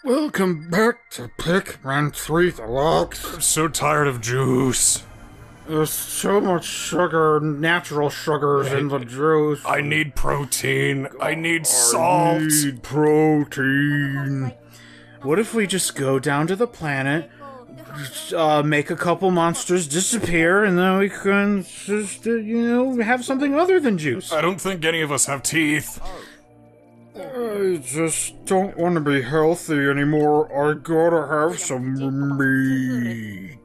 Welcome back to Pikmin 3 Deluxe. I'm so tired of juice. There's so much sugar, natural sugars in the juice. I need protein. I need salt. I need protein. What if we just go down to the planet, make a couple monsters disappear, and then we can just, have something other than juice? I don't think any of us have teeth. I just don't want to be healthy anymore. I gotta have some meat.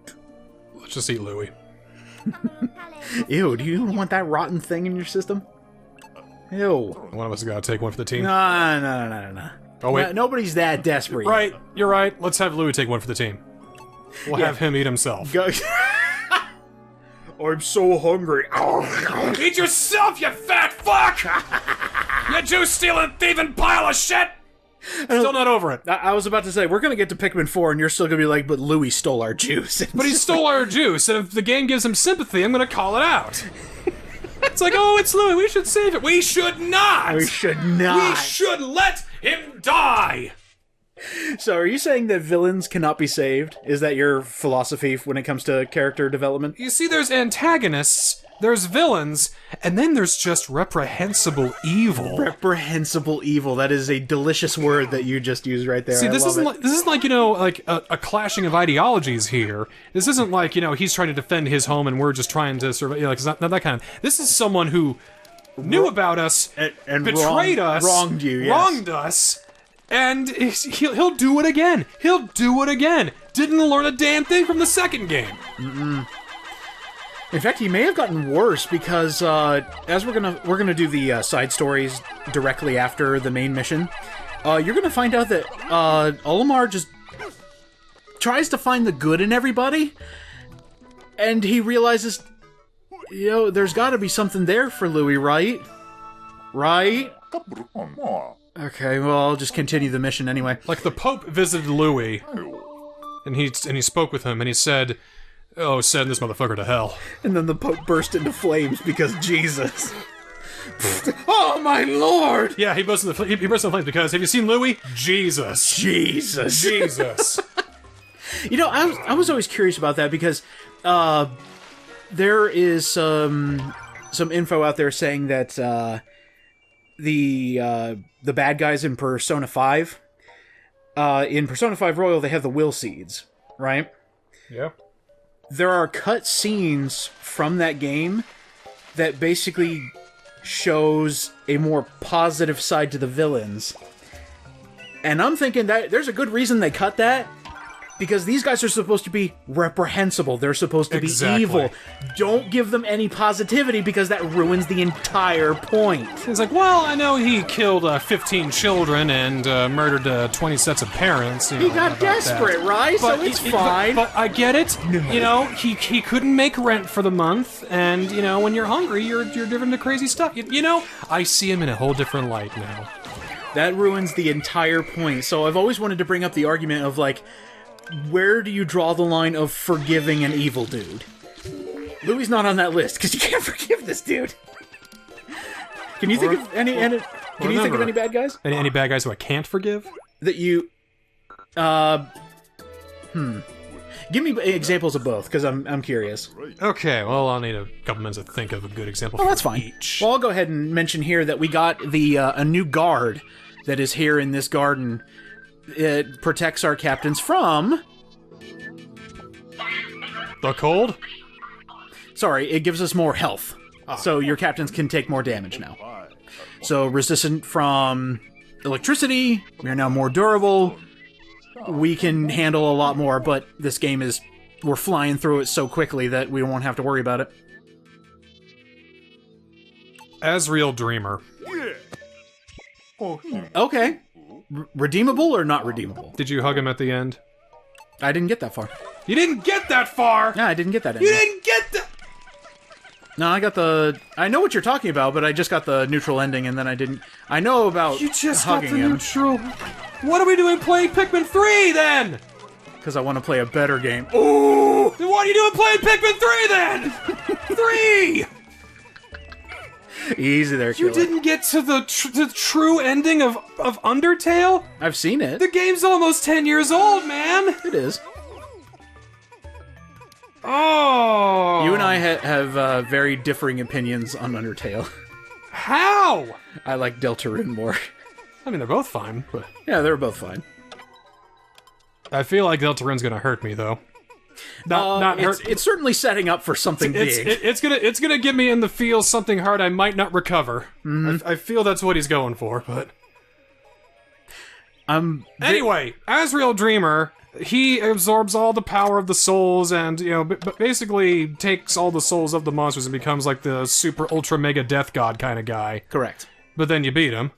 Let's just eat Louie. Ew, do you want that rotten thing in your system? Ew. One of us gotta take one for the team. No. Oh, wait. Nobody's that desperate. Right, you're right. Let's have Louie take one for the team. We'll have him eat himself. Go. I'm so hungry. Eat yourself, you fat fuck! You juice-stealing, thieving pile of shit! Still not over it. I was about to say, we're gonna get to Pikmin 4 and you're still gonna be like, but Louis stole our juice. But he stole our juice, and if the game gives him sympathy, I'm gonna call it out. It's like, oh, it's Louis, we should save it. We should not! We should not! We should let him die! So are you saying that villains cannot be saved? Is that your philosophy when it comes to character development? You see, there's antagonists, there's villains, and then there's just reprehensible evil. Reprehensible evil. That is a delicious word that you just used right there. See, this isn't like a clashing of ideologies here. This isn't like, he's trying to defend his home and we're just trying to survive. It's not that kind of. This is someone who knew about us, and betrayed us, wronged you, yes. wronged us. And he'll do it again. He'll do it again. Didn't learn a damn thing from the second game. In fact, he may have gotten worse because as we're gonna do the side stories directly after the main mission, you're gonna find out that Olimar just tries to find the good in everybody, and he realizes, there's got to be something there for Louis, right? Right? Okay, well, I'll just continue the mission anyway. Like the Pope visited Louis, and he spoke with him, and he said, "Oh, send this motherfucker to hell." And then the Pope burst into flames because Jesus. Oh my Lord! Yeah, he burst into flames because have you seen Louis? Jesus. Jesus. I was always curious about that because there is some info out there saying that the bad guys in Persona 5, in Persona 5 Royal, they have the will seeds, right? Yeah. There are cut scenes from that game that basically shows a more positive side to the villains. And I'm thinking that there's a good reason they cut that, because these guys are supposed to be reprehensible. They're supposed to be evil. Don't give them any positivity because that ruins the entire point. It's like, well, I know he killed 15 children and murdered 20 sets of parents. He got desperate, right? But so it's fine. But I get it. No. He couldn't make rent for the month, and when you're hungry, you're driven to crazy stuff. I see him in a whole different light now. That ruins the entire point. So I've always wanted to bring up the argument of where do you draw the line of forgiving an evil dude? Louis not on that list because you can't forgive this dude. Can you think of any? Can you think of any bad guys? Any bad guys who I can't forgive? That you, Give me examples of both because I'm curious. Okay, well I'll need a couple minutes to think of a good example. Oh, that's fine. Well, I'll go ahead and mention here that we got the a new guard that is here in this garden. It protects our captains from the cold? Sorry, it gives us more health. So your captains can take more damage now. So resistant from electricity, we are now more durable. We can handle a lot more, but this game we're flying through it so quickly that we won't have to worry about it. Asriel Dreamer. Okay. Redeemable or not redeemable? Did you hug him at the end? I didn't get that far. You didn't get that far! Yeah, I didn't get that. You didn't get that! No, I know what you're talking about, but I just got the neutral ending, and then I didn't... I know about You just hugging got the him. neutral... What are we doing playing Pikmin 3, then? Because I want to play a better game. Ooh! Then what are you doing playing Pikmin 3, then? 3! Easy there, You killer. didn't get to the true ending of Undertale? I've seen it. The game's almost 10 years old, man! It is. Oh! You and I have very differing opinions on Undertale. How? I like Deltarune more. I mean, they're both fine, but... Yeah, they're both fine. I feel like Deltarune's gonna hurt me, though. Not hurt. It's certainly setting up for something big. It's gonna give me in the feels something hard I might not recover. I feel that's what he's going for, but... Anyway, Asriel Dreamer... He absorbs all the power of the souls and, you know, basically takes all the souls of the monsters and becomes like the super ultra mega death god kind of guy. Correct. But then you beat him.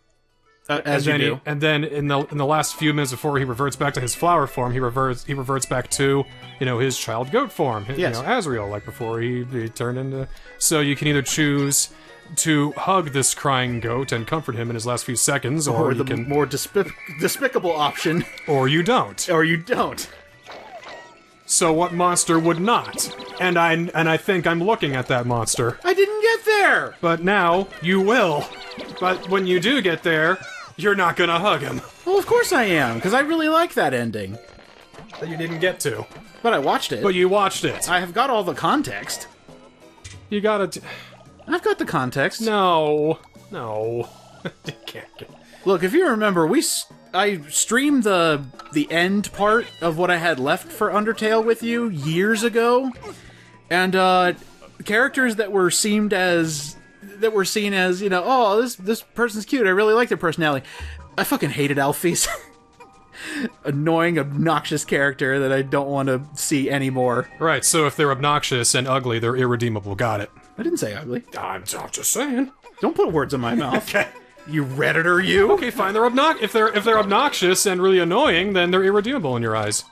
As you do. And then in the last few minutes before he reverts back to his flower form, he reverts back to, you know, his child goat form. Yes. You know, Asriel, like before he turned into... So you can either choose to hug this crying goat and comfort him in his last few seconds, or you the can... more despicable option. Or you don't. Or you don't. So what monster would not? And I think I'm looking at that monster. I didn't get there! But now, you will. But when you do get there, you're not gonna hug him. Well, of course I am, because I really like that ending. That you didn't get to. But I watched it. But you watched it. I have got all the context. You gotta... I've got the context. No. You can't get... Look, if you remember, I streamed the end part of what I had left for Undertale with you years ago, and characters that were seen as, you know, oh, this person's cute. I really like their personality. I fucking hated Alphys. Annoying, obnoxious character that I don't want to see anymore. Right, so if they're obnoxious and ugly, they're irredeemable. Got it. I didn't say ugly. I'm just saying. Don't put words in my mouth. Okay. You Redditor, you. Okay, fine. If they're obnoxious and really annoying, then they're irredeemable in your eyes.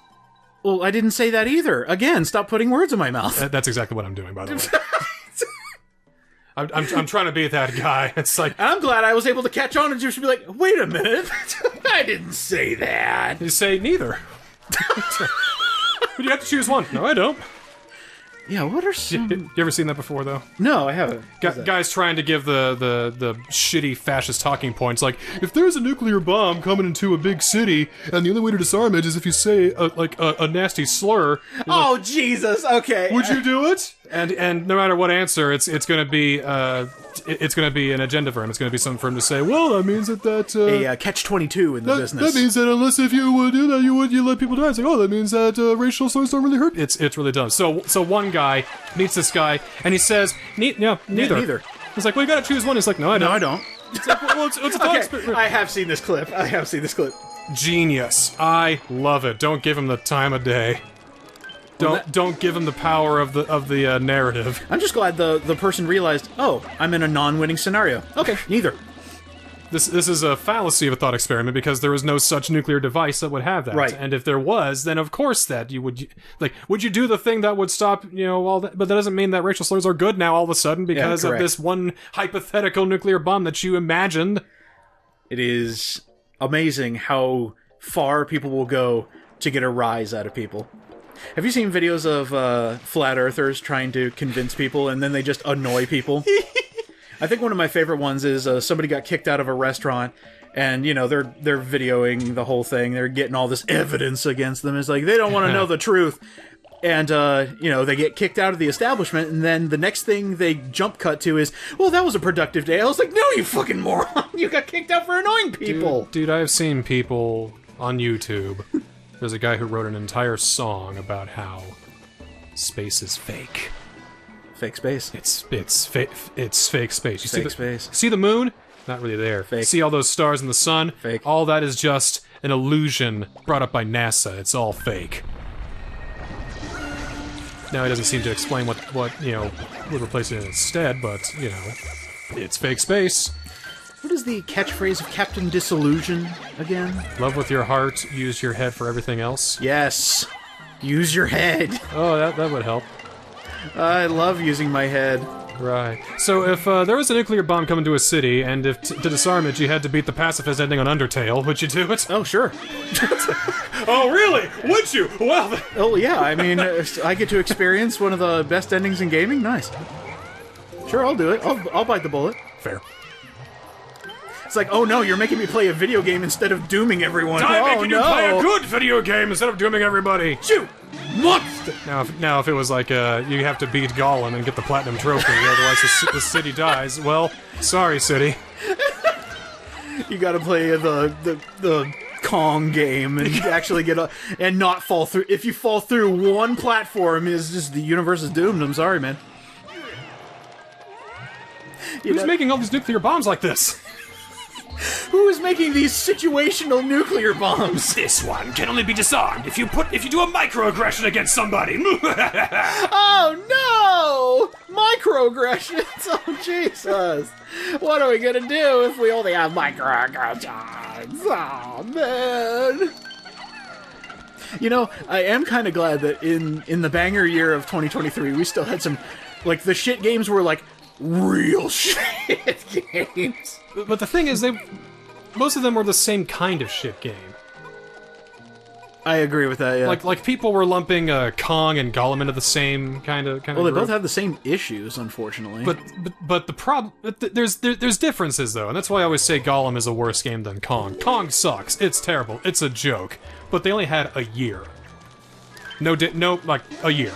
Well, I didn't say that either. Again, stop putting words in my mouth. That's exactly what I'm doing, by the way. I'm trying to be that guy. It's like... I'm glad I was able to catch on and just be like, wait a minute. I didn't say that. You say neither. But you have to choose one. No, I don't. Yeah, what are some... You ever seen that before, though? No, I haven't. Guys trying to give the shitty fascist talking points, like, if there's a nuclear bomb coming into a big city, and the only way to disarm it is if you say, a nasty slur... Oh, like, Jesus, okay. Would you do it? And no matter what answer, it's gonna be an agenda for him. It's gonna be something for him to say, well, that means that... a catch-22 in the business. That means that unless if you would do that, you let people die. It's like, oh, that means that racial slurs don't really hurt. It's really dumb. So one guy meets this guy, and he says, neither. Yeah, neither. He's like, well, you gotta choose one. He's like, no, I don't. No, I don't. It's like, well, it's a thought experiment. I have seen this clip. Genius. I love it. Don't give him the time of day. Don't give him the power of the narrative. I'm just glad the person realized, oh, I'm in a non-winning scenario. Okay, neither. This is a fallacy of a thought experiment because there is no such nuclear device that would have that. Right. And if there was, then of course that you would... Like, would you do the thing that would stop, you know, all that? But that doesn't mean that racial slurs are good now all of a sudden because of this one hypothetical nuclear bomb that you imagined. It is amazing how far people will go to get a rise out of people. Have you seen videos of flat earthers trying to convince people and then they just annoy people? I think one of my favorite ones is somebody got kicked out of a restaurant and, you know, they're videoing the whole thing. They're getting all this evidence against them. It's like, they don't want to know the truth. And, you know, they get kicked out of the establishment and then the next thing they jump cut to is, well, that was a productive day. I was like, no, you fucking moron. You got kicked out for annoying people. Dude, I've seen people on YouTube... There's a guy who wrote an entire song about how space is fake. Fake space. It's fake space. You Space. See the moon? Not really there. Fake. See all those stars in the sun? Fake. All that is just an illusion brought up by NASA. It's all fake. Now he doesn't seem to explain what you know would replace it instead, but you know, it's fake space. What is the catchphrase of Captain Disillusion again? Love with your heart, use your head for everything else. Yes. Use your head. Oh, that would help. I love using my head. Right. So if there was a nuclear bomb coming to a city, and if to disarm it you had to beat the pacifist ending on Undertale, would you do it? Oh, sure. Oh, really? Would you? Well... Oh, yeah, I mean, I get to experience one of the best endings in gaming? Nice. Sure, I'll do it. I'll bite the bullet. Fair. It's like, oh no, you're making me play a video game instead of dooming everyone. I'm oh making no. you play a good video game instead of dooming everybody. Shoot! Monster! Now, if it was like, you have to beat Gollum and get the platinum trophy, otherwise the city dies. Well, sorry, city. You gotta play the Kong game and actually get and not fall through. If you fall through one platform, is just the universe is doomed. I'm sorry, man. Who's making all these nuclear bombs like this? Who is making these situational nuclear bombs? This one can only be disarmed if you do a microaggression against somebody. Oh no! Microaggressions! Oh Jesus! What are we gonna do if we only have microaggressions? Oh man! You know, I am kind of glad that in the banger year of 2023, we still had some, like, the shit games were like real shit games. But the thing is, most of them were the same kind of shit game. I agree with that. Yeah. Like people were lumping Kong and Gollum into the same kind of. Well, they both have the same issues, unfortunately. But the problem, there's differences though, and that's why I always say Gollum is a worse game than Kong. Kong sucks. It's terrible. It's a joke. But they only had a year. Like a year.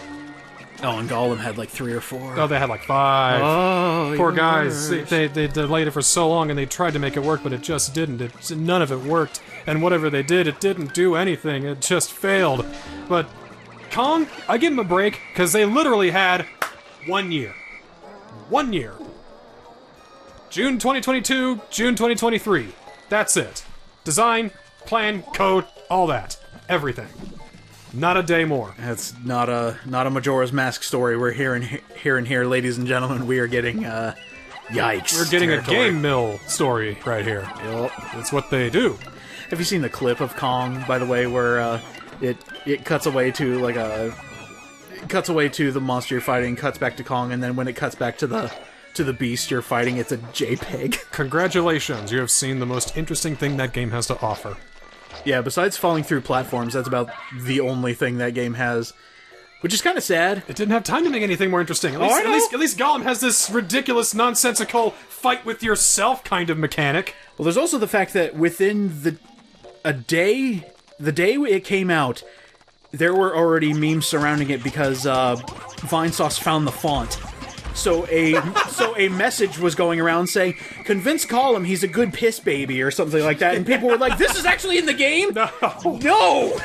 Oh, and Gollum had like 3 or 4. Oh, they had like 5. Oh, poor guys. They delayed it for so long, and they tried to make it work, but it just didn't. None of it worked. And whatever they did, it didn't do anything. It just failed. But Kong, I give them a break, because they literally had 1 year. 1 year. June 2022, June 2023. That's it. Design, plan, code, all that. Everything. Not a day more. That's not a Majora's Mask story. We're here, ladies and gentlemen. We are getting yikes. We're getting territory. a game mill story right here. Yep. That's what they do. Have you seen the clip of Kong, by the way, where it cuts away to the monster you're fighting, cuts back to Kong, and then when it cuts back to the beast you're fighting, it's a JPEG. Congratulations, you have seen the most interesting thing that game has to offer. Yeah, besides falling through platforms, that's about the only thing that game has, which is kind of sad. It didn't have time to make anything more interesting. At least Gollum has this ridiculous, nonsensical fight with yourself kind of mechanic. Well, there's also the fact that within the day it came out, there were already memes surrounding it because Vinesauce found the font. So a message was going around saying, "Convince Gollum he's a good piss baby," or something like that, and people were like, "This is actually in the game?" No. Well,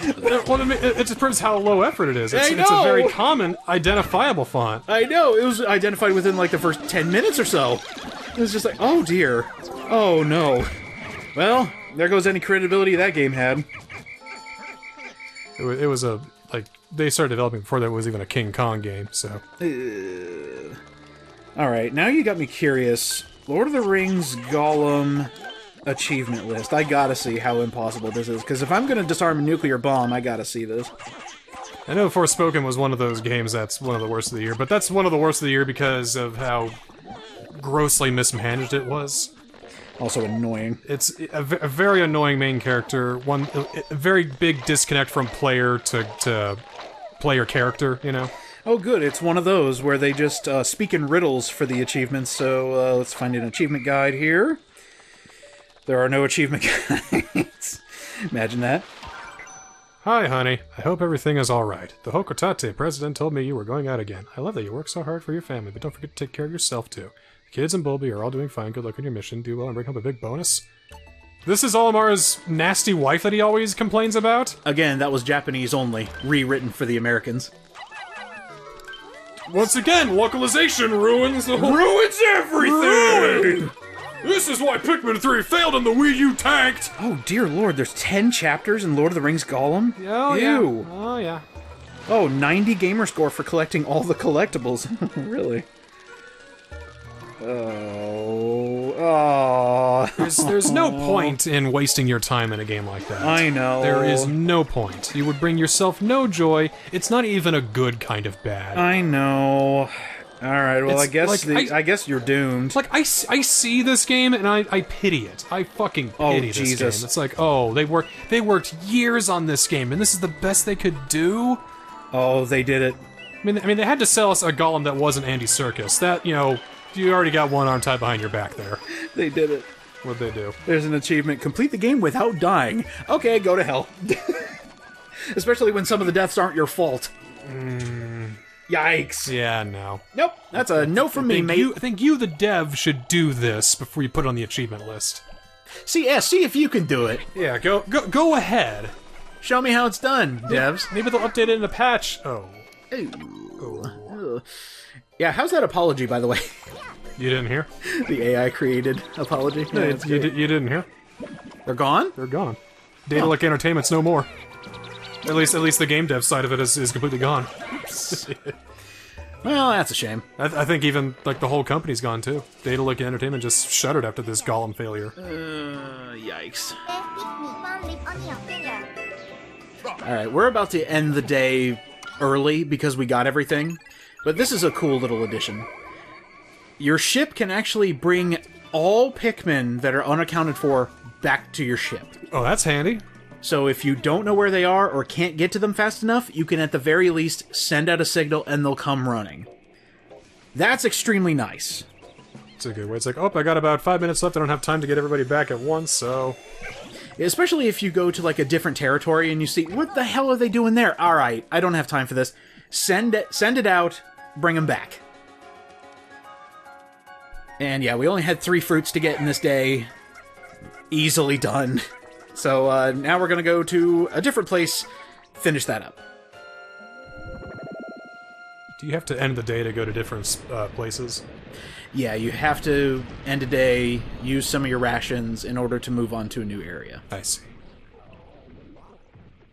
it just proves how low effort it is. It's a very common, identifiable font. I know. It was identified within like the first 10 minutes or so. It was just like, oh dear. Oh no. Well, there goes any credibility that game had. It was they started developing before there was even a King Kong game, so. Alright, now you got me curious. Lord of the Rings Gollum achievement list. I gotta see how impossible this is, because if I'm gonna disarm a nuclear bomb, I gotta see this. I know Forspoken was one of those games that's one of the worst of the year, but that's one of the worst of the year because of how grossly mismanaged it was. Also annoying. It's a very annoying main character, a very big disconnect from player to player character, you know? Oh good, it's one of those where they just speak in riddles for the achievements, so let's find an achievement guide here. There are no achievement guides. Imagine that. Hi, honey. I hope everything is alright. The Hokotate president told me you were going out again. I love that you work so hard for your family, but don't forget to take care of yourself, too. The kids and Bulby are all doing fine. Good luck on your mission. Do well and bring home a big bonus. This is Olimar's nasty wife that he always complains about? Again, that was Japanese only. Rewritten for the Americans. Once again, localization ruins the whole... Ruins everything! This is why Pikmin 3 failed and the Wii U tanked! Oh dear lord, there's 10 chapters in Lord of the Rings Gollum? Oh, Ew. Yeah. Oh, yeah. Oh, 90 gamer score for collecting all the collectibles. Really? Oh. There's no point in wasting your time in a game like that. I know. There is no point. You would bring yourself no joy. It's not even a good kind of bad. I know. Alright, well, It's I guess you're doomed. Like, I see this game, and I pity it. I fucking pity this Jesus. game. It's like, oh, they worked years on this game, and this is the best they could do? Oh, they did it. I mean, they had to sell us a Gollum that wasn't Andy Serkis. That, you know, You already got one arm tied behind your back there. They did it. What'd they do? There's an achievement. Complete the game without dying. Okay, go to hell. Especially when some of the deaths aren't your fault. Yikes. Yeah, no. Nope, that's a no from me, mate. I think you, the dev, should do this before you put it on the achievement list. See if you can do it. Yeah, go ahead. Show me how it's done, devs. Maybe they'll update it in a patch. Oh. Ooh. Yeah, how's that apology, by the way? You didn't hear? The AI created apology? No, you didn't hear? They're gone? They're gone. Daedalic Entertainment's no more. At least the game dev side of it is completely gone. Well, that's a shame. I think even like the whole company's gone too. Daedalic Entertainment just shuttered after this Golem failure. Yikes. Alright, we're about to end the day early because we got everything, but this is a cool little addition. Your ship can actually bring all Pikmin that are unaccounted for back to your ship. Oh, that's handy. So if you don't know where they are or can't get to them fast enough, you can at the very least send out a signal and they'll come running. That's extremely nice. It's a good way. It's like, oh, I got about 5 minutes left. I don't have time to get everybody back at once, so... Especially if you go to, like, a different territory and you see, what the hell are they doing there? Alright, I don't have time for this. Send it out, bring them back. And yeah, we only had 3 fruits to get in this day. Easily done. So now we're gonna go to a different place, finish that up. Do you have to end the day to go to different places? Yeah, you have to end a day, use some of your rations in order to move on to a new area. I see.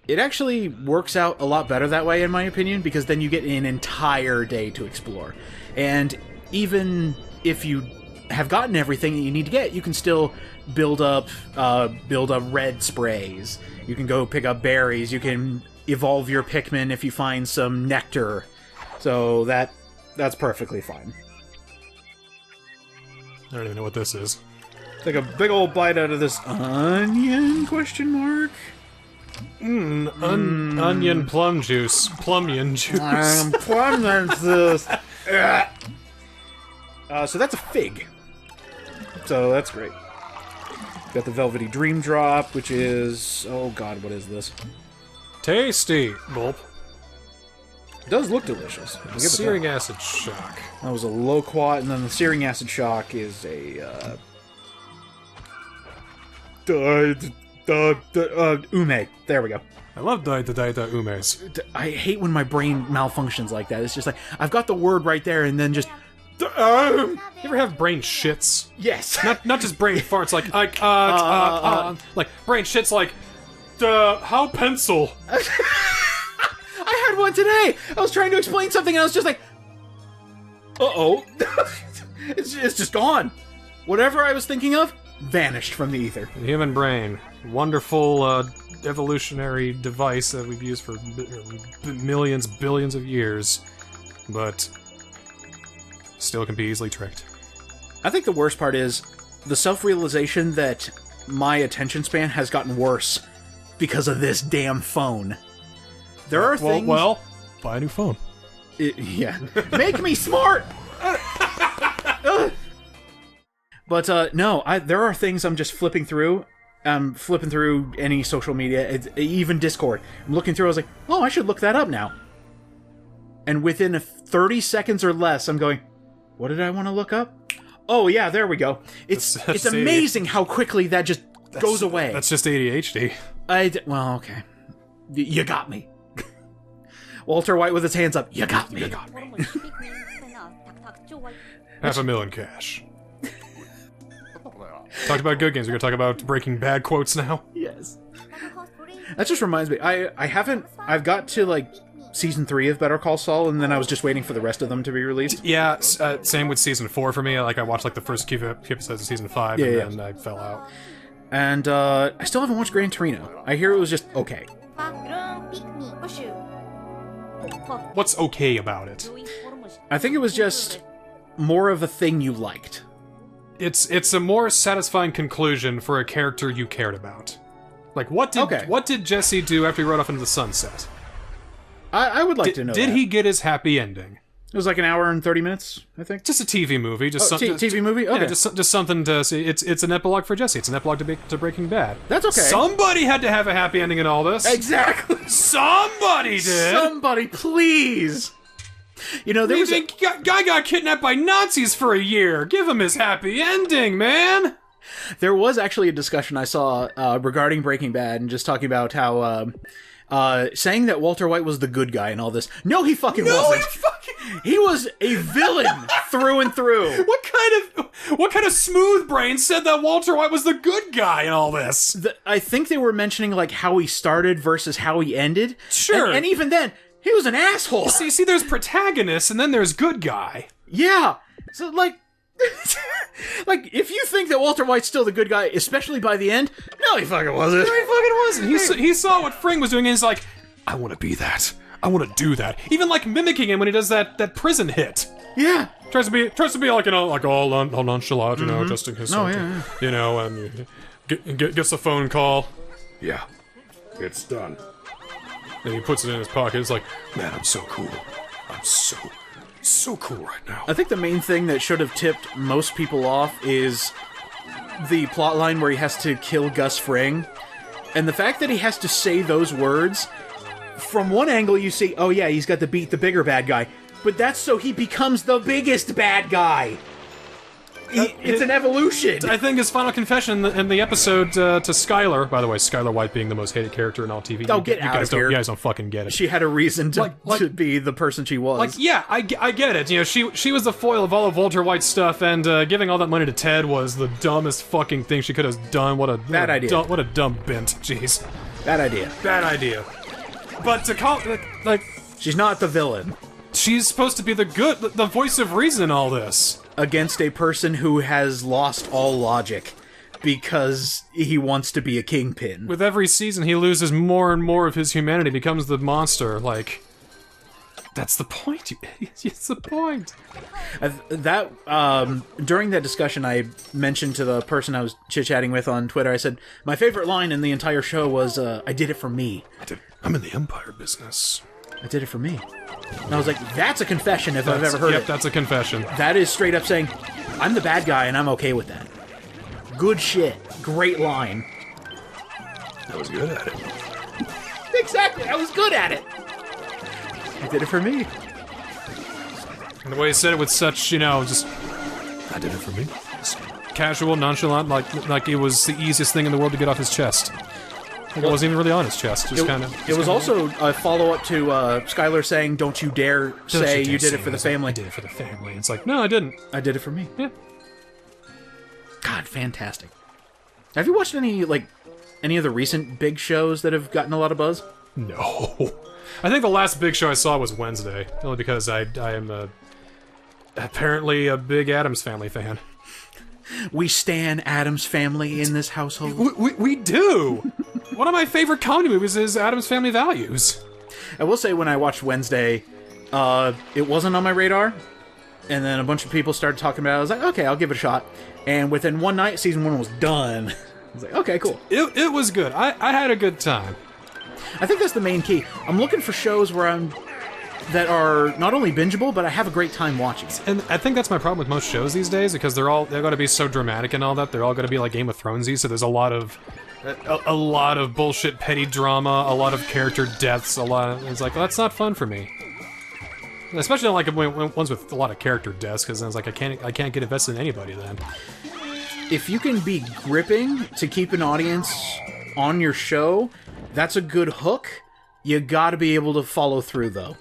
It actually works out a lot better that way, in my opinion, because then you get an entire day to explore. And even if you have gotten everything that you need to get, you can still build up red sprays. You can go pick up berries. You can evolve your Pikmin if you find some nectar. So that's perfectly fine. I don't even know what this is. Take a big old bite out of this onion, question mark? Onion plum juice. Plumion juice. Plum this. So that's a fig. So that's great. Got the Velvety Dream Drop, which is... oh god, what is this? Tasty! Gulp. It does look delicious. Searing acid shock. That was a loquat, and then the searing acid shock is a ume. There we go. I love the umes. I hate when my brain malfunctions like that. It's just like, I've got the word right there, and then just... You ever have brain shits? Yes. Not just brain farts, like brain shits like, how pencil? I had one today! I was trying to explain something and I was just like, uh-oh. It's just gone. Whatever I was thinking of, vanished from the ether. The human brain. Wonderful, evolutionary device that we've used for millions, billions of years. But still can be easily tricked. I think the worst part is the self-realization that my attention span has gotten worse because of this damn phone. There are things... Well, buy a new phone. Yeah. Make me smart! But, no, there are things I'm just flipping through. I'm flipping through any social media, even Discord. I'm looking through, I was like, oh, I should look that up now. And within 30 seconds or less, I'm going, what did I want to look up? Oh, yeah, there we go. It's amazing how quickly that just goes away. That's just ADHD. Well, okay. You got me. Walter White with his hands up. You got me. You got me. $500,000 cash. Talked about good games. We're gonna talk about Breaking Bad quotes now. Yes. That just reminds me. I've got to like season 3 of Better Call Saul, and then I was just waiting for the rest of them to be released. Yeah, same with season 4 for me. Like I watched like the first few episodes of season 5, and then I fell out. And I still haven't watched Gran Torino. I hear it was just okay. What's okay about it? I think it was just more of a thing you liked. It's a more satisfying conclusion for a character you cared about. Like, what did Jesse do after he rode off into the sunset? I would like to know Did that. he get his happy ending? It was like an hour and 30 minutes, I think. Just a TV movie. Just TV movie? Okay. Yeah, just something to see. It's an epilogue for Jesse. It's an epilogue to Breaking Bad. That's okay. Somebody had to have a happy ending in all this. Exactly. Somebody did. Somebody, please. You know, there was a guy got kidnapped by Nazis for a year. Give him his happy ending, man. There was actually a discussion I saw regarding Breaking Bad and just talking about how saying that Walter White was the good guy and all this. No, he fucking wasn't. He was a villain through and through. What kind of smooth brain said that Walter White was the good guy in all this? I think they were mentioning like how he started versus how he ended. Sure. And even then, he was an asshole. See, there's protagonist and then there's good guy. Yeah. So like like, if you think that Walter White's still the good guy, especially by the end, no, he fucking wasn't. No, he fucking wasn't. He saw what Fring was doing and he's like, I want to be that. I want to do that. Even like mimicking him when he does that prison hit. Yeah. Tries to be like, you know, like all nonchalant, you know, just in case something, yeah. you know, and gets a phone call. Yeah, it's done. And he puts it in his pocket. It's like, man, I'm so cool. I'm so cool right now. I think the main thing that should have tipped most people off is the plotline where he has to kill Gus Fring. And the fact that he has to say those words, from one angle you see, oh yeah, he's got to beat the bigger bad guy. But that's so he becomes the biggest bad guy. It's an evolution. I think his final confession in the episode to Skylar, by the way, Skylar White being the most hated character in all TV. Oh, get out of here. You guys don't fucking get it. She had a reason to be the person she was. Like, yeah, I get it. You know, she was the foil of all of Walter White's stuff, and giving all that money to Ted was the dumbest fucking thing she could have done. What a bad idea. What a dumb bint. Jeez. Bad idea. Bad idea. But to call like, she's not the villain. She's supposed to be the voice of reason in all this. Against a person who has lost all logic because he wants to be a kingpin. With every season, he loses more and more of his humanity, becomes the monster. Like, that's the point. It's the point. During that discussion, I mentioned to the person I was chit-chatting with on Twitter, I said, my favorite line in the entire show was, I did it for me. I'm in the Empire business. I did it for me. And I was like, that's a confession if I've ever heard it. Yep, that's a confession. That is straight up saying, I'm the bad guy and I'm okay with that. Good shit. Great line. I was good at it. Exactly, I was good at it. I did it for me. And the way he said it with such, you know, just... I did it for me. Casual, nonchalant, like it was the easiest thing in the world to get off his chest. Like it wasn't even really on his chest, just kind of... It was also a follow-up to Skylar saying, don't you dare say you did it for the family. I did it for the family. It's like, no, I didn't. I did it for me. Yeah. God, fantastic. Have you watched any of the recent big shows that have gotten a lot of buzz? No. I think the last big show I saw was Wednesday, only because I am apparently a big Addams Family fan. We stan Addams Family in this household. We do! One of my favorite comedy movies is Addams Family Values. I will say, when I watched Wednesday, it wasn't on my radar, and then a bunch of people started talking about it. I was like, okay, I'll give it a shot. And within one night, season 1 was done. I was like, okay, cool. It was good. I had a good time. I think that's the main key. I'm looking for shows that are not only bingeable, but I have a great time watching. And I think that's my problem with most shows these days, because they're going to be so dramatic and all that. They're all going to be like Game of Thronesy, so there's a lot of bullshit petty drama, a lot of character deaths, it's like, well, that's not fun for me. Especially like ones with a lot of character deaths, because then it's like I can't get invested in anybody then. If you can be gripping to keep an audience on your show, that's a good hook. You gotta be able to follow through, though.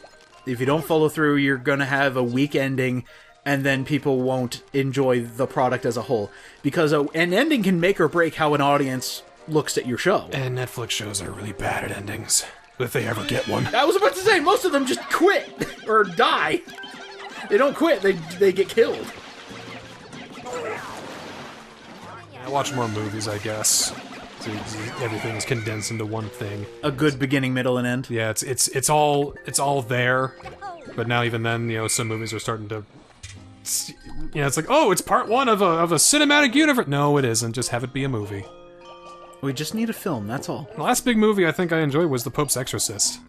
If you don't follow through, you're gonna have a weak ending, and then people won't enjoy the product as a whole. Because an ending can make or break how an audience looks at your show. And Netflix shows are really bad at endings, if they ever get one. I was about to say, most of them just quit, or die. They don't quit, they get killed. I watch more movies, I guess. So everything is condensed into one thing. A good beginning, middle, and end. Yeah, it's all there, but now even then, you know, some movies are starting to, you know, it's like, oh, it's part one of a cinematic universe. No, it isn't. Just have it be a movie. We just need a film. That's all. The last big movie I think I enjoyed was The Pope's Exorcist.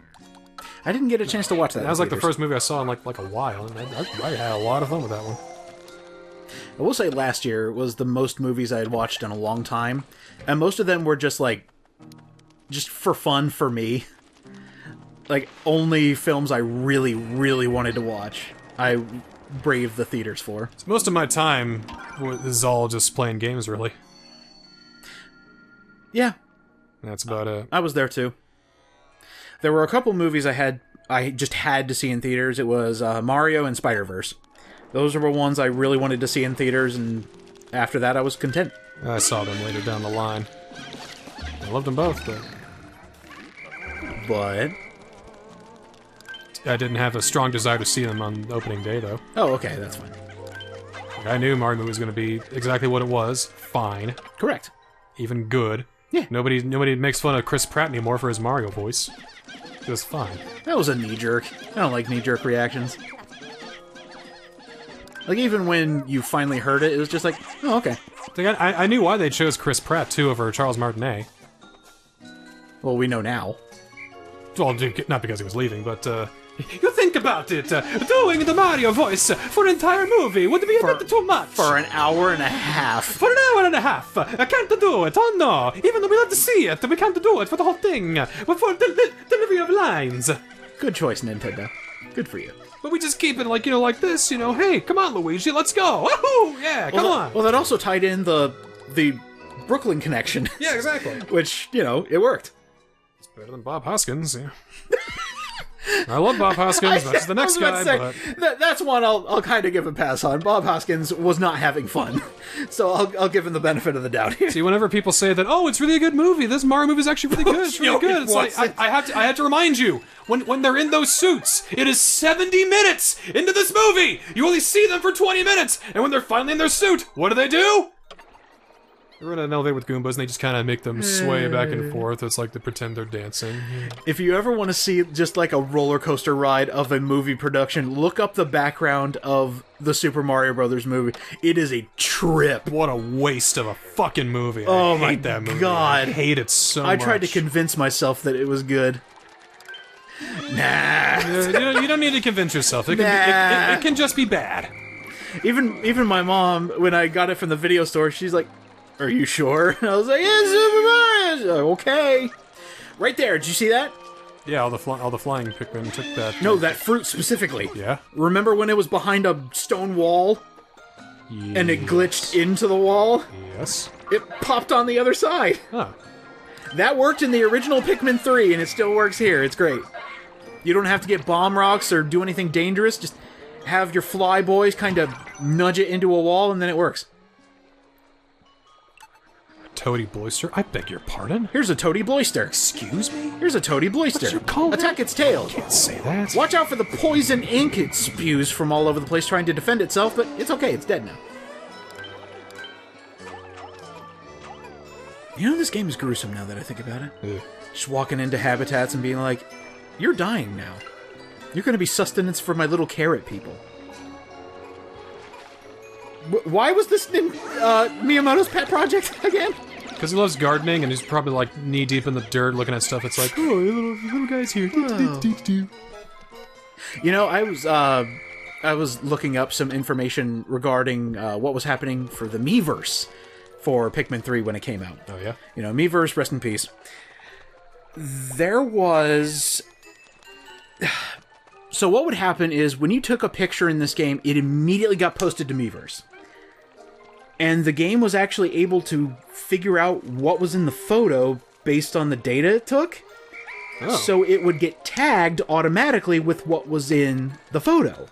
I didn't get a chance to watch that. That was like the first movie I saw in like a while, and I had a lot of fun with that one. I will say last year was the most movies I had watched in a long time, and most of them were just for fun for me. Like, only films I really, really wanted to watch, I braved the theaters for. So most of my time is all just playing games, really. Yeah. That's about it. I was there too. There were a couple movies I just had to see in theaters. It was Mario and Spider-Verse. Those were the ones I really wanted to see in theaters, and after that I was content. I saw them later down the line. I loved them both, But... I didn't have a strong desire to see them on opening day, though. Oh, okay, that's fine. Like, I knew Mario movie was going to be exactly what it was. Fine. Correct. Even good. Yeah. Nobody makes fun of Chris Pratt anymore for his Mario voice. Just fine. That was a knee-jerk. I don't like knee-jerk reactions. Like, even when you finally heard it, it was just like, oh, okay. Like, I knew why they chose Chris Pratt, too, over Charles Martinet. Well, we know now. Well, not because he was leaving, but, you think about it, doing the Mario voice for an entire movie would be a bit too much. For an hour and a half. For an hour and a half! I can't do it, oh no! Even though we love to see it, we can't do it for the whole thing! But for delivery of lines! Good choice, Nintendo. Good for you. But we just keep it like, like this, hey, come on, Luigi, let's go! Woohoo! Yeah, come on! Well, that also tied in the Brooklyn connection. Yeah, exactly. Which, it worked. It's better than Bob Hoskins, yeah. I love Bob Hoskins, that's the next guy, but... That's one I'll kind of give a pass on. Bob Hoskins was not having fun. So I'll give him the benefit of the doubt here. See, whenever people say that, oh, it's really a good movie, this Mario movie is actually really good, it's really good, it's like, I have to remind you, when they're in those suits, it is 70 minutes into this movie! You only see them for 20 minutes! And when they're finally in their suit, what do? They're in an elevator with Goombas, and they just kind of make them sway back and forth. It's like they pretend they're dancing. If you ever want to see just like a roller coaster ride of a movie production, look up the background of the Super Mario Brothers movie. It is a trip. What a waste of a fucking movie. Oh I my hate that movie. God. I hate it so much. I tried to convince myself that it was good. Nah. You don't need to convince yourself. It can just be bad. Even my mom, when I got it from the video store, she's like, "Are you sure?" And I was like, "Yeah, Super Mario." Okay. Right there. Did you see that? Yeah, all the flying Pikmin took that. No, that fruit specifically. Yeah. Remember when it was behind a stone wall? Yes. And it glitched into the wall? Yes. It popped on the other side. Huh. That worked in the original Pikmin 3, and it still works here. It's great. You don't have to get bomb rocks or do anything dangerous. Just have your fly boys kind of nudge it into a wall, and then it works. Toady Bloister? I beg your pardon? Here's a Toady Bloister. Excuse me? Here's a Toady Bloister. What you call Attack that? its tail. You can't say that. Watch out for the poison ink it spews from all over the place trying to defend itself, but it's okay, it's dead now. This game is gruesome now that I think about it. Ugh. Just walking into habitats and being like, you're dying now. You're going to be sustenance for my little carrot people. Why was this Miyamoto's pet project again? Because he loves gardening, and he's probably like knee-deep in the dirt looking at stuff. It's like, oh, little guy's here. Oh. I was looking up some information regarding what was happening for the Miiverse for Pikmin 3 when it came out. Oh, yeah? Miiverse, rest in peace. There was... So what would happen is, when you took a picture in this game, it immediately got posted to Miiverse. And the game was actually able to figure out what was in the photo based on the data it took. Oh. So it would get tagged automatically with what was in the photo.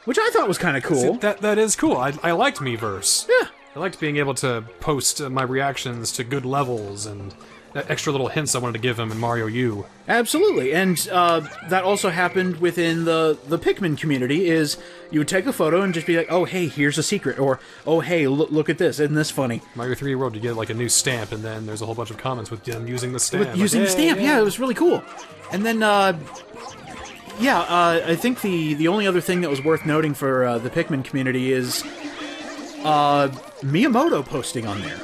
Which I thought was kind of cool. See, that is cool. I liked Miiverse. Yeah. I liked being able to post my reactions to good levels and extra little hints I wanted to give him in Mario U. Absolutely, and that also happened within the Pikmin community, is you would take a photo and just be like, oh, hey, here's a secret, or, oh, hey, look at this, isn't this funny? Mario 3D World, you get like a new stamp, and then there's a whole bunch of comments with them using the stamp. The stamp, yeah, it was really cool. And then, I think the only other thing that was worth noting for the Pikmin community is Miyamoto posting on there.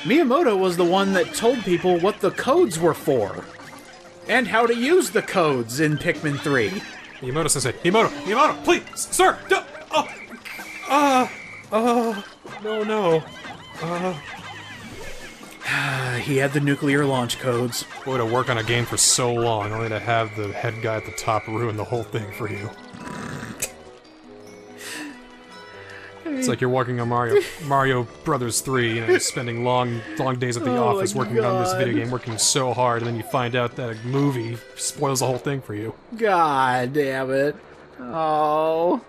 Miyamoto was the one that told people what the codes were for. and how to use the codes in Pikmin 3. Miyamoto-sensei. Miyamoto, please, sir! No. He had the nuclear launch codes. Boy, to work on a game for so long, only to have the head guy at the top ruin the whole thing for you. It's like you're working on Mario Brothers 3, you know, spending long days at the office working on this video game, working so hard, and then you find out that a movie spoils the whole thing for you. God damn it. Oh.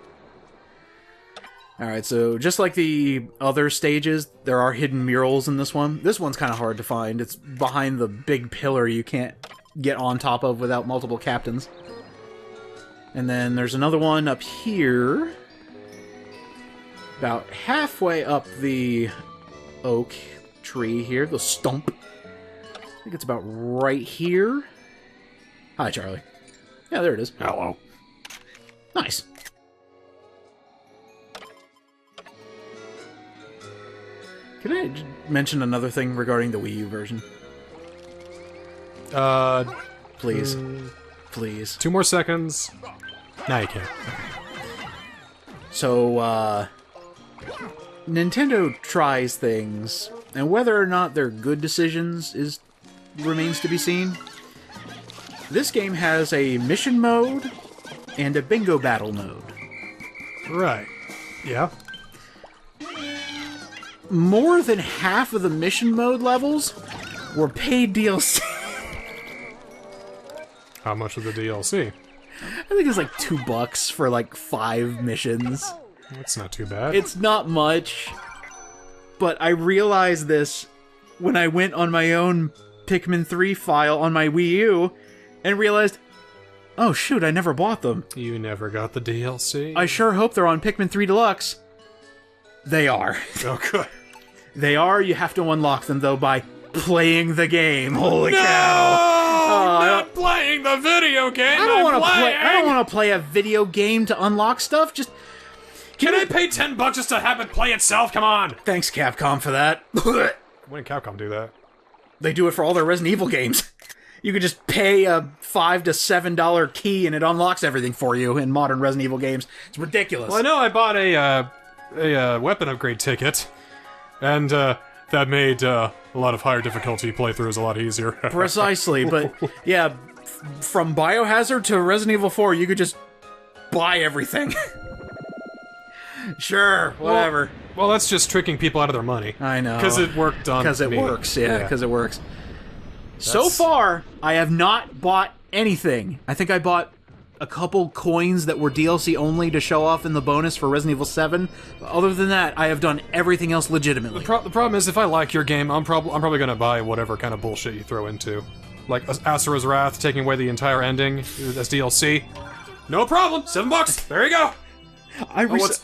Alright, so just like the other stages, there are hidden murals in this one. This one's kind of hard to find. It's behind the big pillar you can't get on top of without multiple captains. And then there's another one up here. About halfway up the oak tree here, the stump. I think it's about right here. Hi, Charlie. Yeah, there it is. Hello. Nice. Can I mention another thing regarding the Wii U version? Please. Please. 2 more seconds. Now you can. So, Nintendo tries things, and whether or not they're good decisions remains to be seen. This game has a mission mode and a bingo battle mode. Right. Yeah. More than half of the mission mode levels were paid DLC. How much of the DLC? I think it's like $2 for like 5 missions. That's not too bad. It's not much, but I realized this when I went on my own Pikmin 3 file on my Wii U and realized, oh shoot, I never bought them. You never got the DLC? I sure hope they're on Pikmin 3 Deluxe. They are. Oh, good. They are. You have to unlock them, though, by playing the game. Holy No! cow. Not playing the video game! I don't want to play a video game to unlock stuff. Just Can I pay $10 just to have it play itself? Come on! thanks, Capcom, for that. When did Capcom do that? They do it for all their Resident Evil games. You could just pay a $5 to $7 key and it unlocks everything for you in modern Resident Evil games. It's ridiculous. Well, I know I bought a weapon upgrade ticket, and that made a lot of higher difficulty playthroughs a lot easier. Precisely, but yeah, from Biohazard to Resident Evil 4, you could just buy everything. Sure, whatever. Well, that's just tricking people out of their money. I know. Because it worked on Because it me. works, yeah, because it works. So far, I have not bought anything. I think I bought a couple coins that were DLC only to show off in the bonus for Resident Evil 7. Other than that, I have done everything else legitimately. The problem is, if I like your game, I'm probably gonna buy whatever kind of bullshit you throw into. Like Asura's Wrath, taking away the entire ending as DLC. No problem! $7! There you go!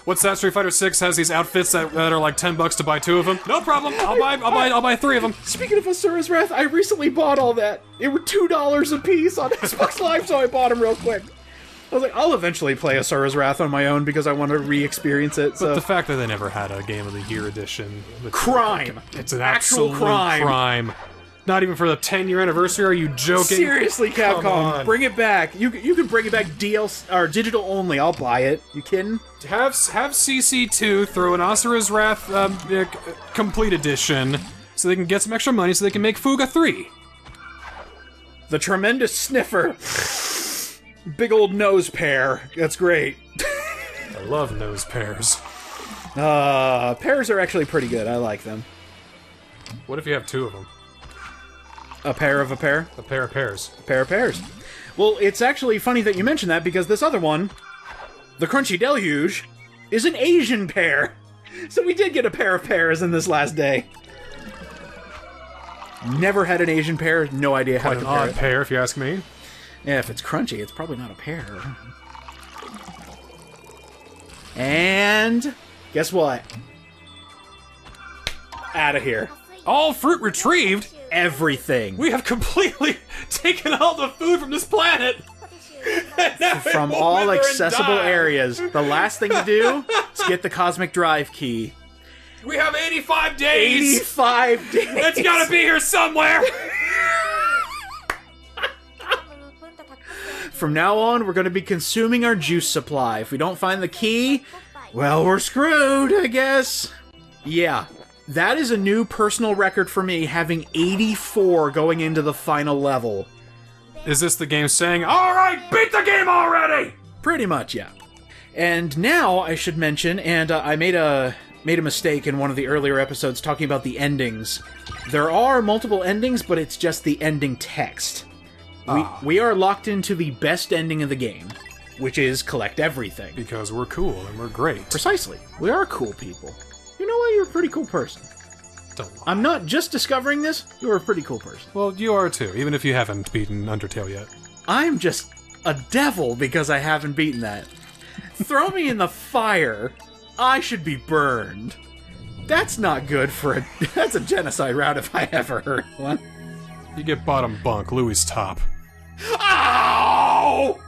What's that? Street Fighter 6 has these outfits that are like $10 to buy 2 of them. No problem. I'll buy 3 of them. Speaking of Asura's Wrath, I recently bought all that. It were $2 a piece on Xbox Live, so I bought them real quick. I was like, I'll eventually play Asura's Wrath on my own because I want to re-experience it. But the fact that they never had a Game of the Year edition, crime. It's an Actual absolute crime. Not even for the 10-year anniversary. Are you joking? Seriously, Come Capcom, on. bring it back. You can bring it back DLC or digital only. I'll buy it. You kidding? Have CC2 throw an Asura's Wrath complete edition so they can get some extra money so they can make Fuga 3. The tremendous sniffer. Big old nose pair. That's great. I love nose pairs. Pairs are actually pretty good. I like them. What if you have 2 of them? A pair of a pair? A pair of pairs. A pair of pairs. Well, it's actually funny that you mention that because this other one, the Crunchy Deluge, is an Asian pair. So we did get a pair of pairs in this last day. Never had an Asian pair. No idea how Quite to an compare odd it. pair, if you ask me. Yeah, if it's crunchy, it's probably not a pear. And guess what? Out of here. All fruit retrieved? Everything. We have completely taken all the food from this planet! From all accessible areas. The last thing to do is get the Cosmic Drive key. We have 85 days! 85 days! It's gotta be here somewhere! From now on, we're going to be consuming our juice supply. If we don't find the key, well, we're screwed, I guess. Yeah, that is a new personal record for me, having 84 going into the final level. Is this the game saying, "Alright, beat the game already"? Pretty much, yeah. And now I should mention, and I made a mistake in one of the earlier episodes talking about the endings. There are multiple endings, but it's just the ending text. We are locked into the best ending of the game, which is collect everything. Because we're cool and we're great. Precisely. We are cool people. You know what? You're a pretty cool person. Don't lie. I'm not just discovering this. You're a pretty cool person. Well, you are too, even if you haven't beaten Undertale yet. I'm just a devil because I haven't beaten that. Throw me in the fire. I should be burned. That's not good for that's a genocide route if I ever heard one. You get bottom bunk, Louis top. Ow!